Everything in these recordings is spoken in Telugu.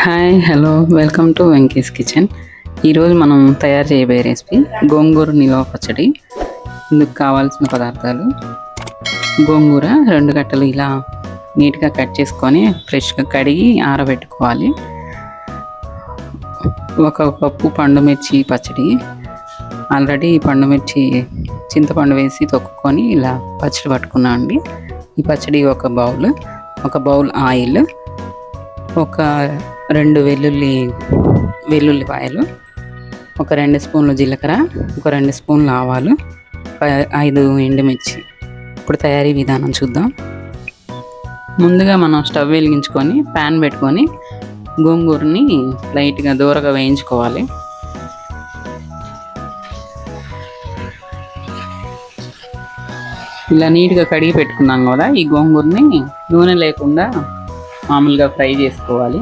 Hi hello welcome to Venky's kitchen. ఈరోజు మనం తయారు చేయబోయే రెసిపీ గోంగూర నిల్వ పచ్చడి. ఇందుకు కావాల్సిన పదార్థాలు: గోంగూర 2 కట్టలు ఇలా నీట్గా కట్ చేసుకొని ఫ్రెష్గా కడిగి ఆరబెట్టుకోవాలి. 1 కప్పు పండుమిర్చి పచ్చడి. ఆల్రెడీ పండుమిర్చి చింతపండు వేసి తొక్కుకొని ఇలా పచ్చడి పట్టుకున్నాం అండి. ఈ పచ్చడి 1 బౌల్ ఆయిల్, 2 వెల్లుల్లిపాయలు, 2 స్పూన్లు జీలకర్ర, 2 స్పూన్లు ఆవాలు, 5 ఎండుమిర్చి. ఇప్పుడు తయారీ విధానం చూద్దాం. ముందుగా మనం స్టవ్ వెలిగించుకొని ప్యాన్ పెట్టుకొని గోంగూరని లైట్గా దూరగా వేయించుకోవాలి. ఇలా నీట్గా కడిగి పెట్టుకున్నాం కదా, ఈ గోంగూరని నూనె లేకుండా మామూలుగా ఫ్రై చేసుకోవాలి.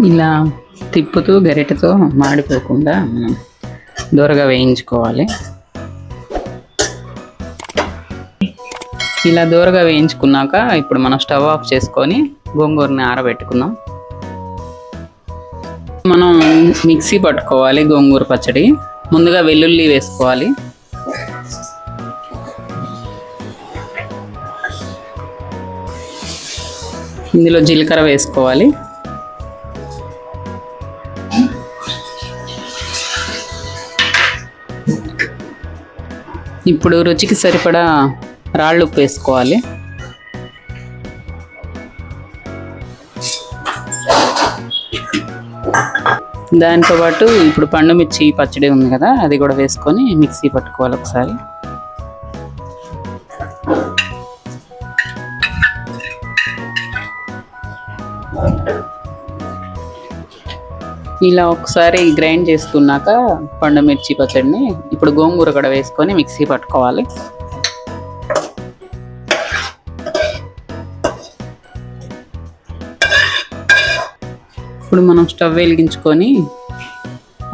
ఇలా తిప్పుతూ గరిటెతో మాడిపోకుండా మనం దూరగా వేయించుకోవాలి. ఇలా దూరగా వేయించుకున్నాక ఇప్పుడు మనం స్టవ్ ఆఫ్ చేసుకొని గోంగూరని ఆరబెట్టుకుందాం. మనం మిక్సీ పట్టుకోవాలి గోంగూర పచ్చడి. ముందుగా వెల్లుల్లి వేసుకోవాలి. ఇందులో జీలకర్ర వేసుకోవాలి. ఇప్పుడు రుచికి సరిపడా రాళ్ళు ఉప్పు వేసుకోవాలి. దాంతో పాటు ఇప్పుడు పండుమిర్చి పచ్చడి ఉంది కదా, అది కూడా వేసుకొని మిక్సీ పట్టుకోవాలి ఒకసారి. ఇలా ఒకసారి గ్రైండ్ చేసుకున్నాక పండుమిర్చి పచ్చడిని ఇప్పుడు గోంగూర కూడా వేసుకొని మిక్సీ పట్టుకోవాలి. ఇప్పుడు మనం స్టవ్ వెలిగించుకొని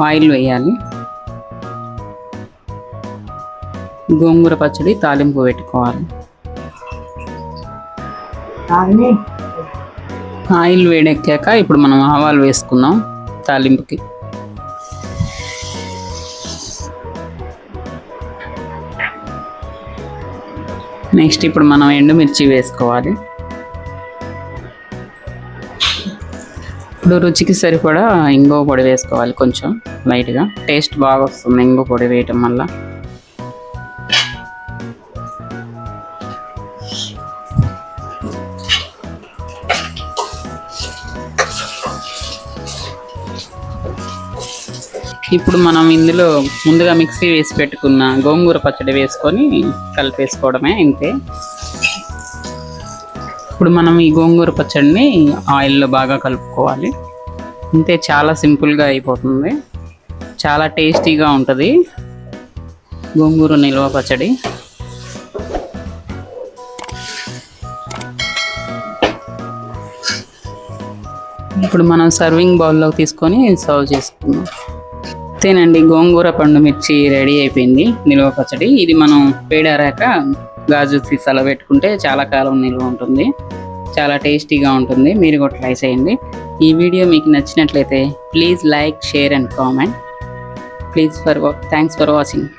ఆయిల్ వేయాలి. గోంగూర పచ్చడి తాలింపు పెట్టుకోవాలి. ఆయిల్ వేడెక్కాక ఇప్పుడు మనం ఆవాలు వేసుకుందాం తాలింపుకి. నెక్స్ట్ ఇప్పుడు మనం ఎండుమిర్చి వేసుకోవాలి. ఇప్పుడు రుచికి సరిపడా ఇంగువ పొడి వేసుకోవాలి, కొంచెం లైట్గా. టేస్ట్ బాగా వస్తుంది ఇంగువ పొడి వేయటం వల్ల. ఇప్పుడు మనం ఇందులో ముందుగా మిక్సీ వేసి పెట్టుకున్న గోంగూర పచ్చడి వేసుకొని కలిపేసుకోవడమే, ఇంతే. ఇప్పుడు మనం ఈ గోంగూర పచ్చడిని ఆయిల్లో బాగా కలుపుకోవాలి. అంతే, చాలా సింపుల్గా అయిపోతుంది. చాలా టేస్టీగా ఉంటుంది గోంగూర నిల్వ పచ్చడి. ఇప్పుడు మనం సర్వింగ్ బౌల్లోకి తీసుకొని సర్వ్ చేసుకుందాం. అంతేనండి, గోంగూర పండుమిర్చి రెడీ అయిపోయింది నిల్వ పచ్చడి. ఇది మనం వేడారాక గాజు సీసాలో పెట్టుకుంటే చాలా కాలం నిల్వ ఉంటుంది. చాలా టేస్టీగా ఉంటుంది. మీరు కూడా ట్రై చేయండి. ఈ వీడియో మీకు నచ్చినట్లయితే please like, share and comment. Thanks for watching.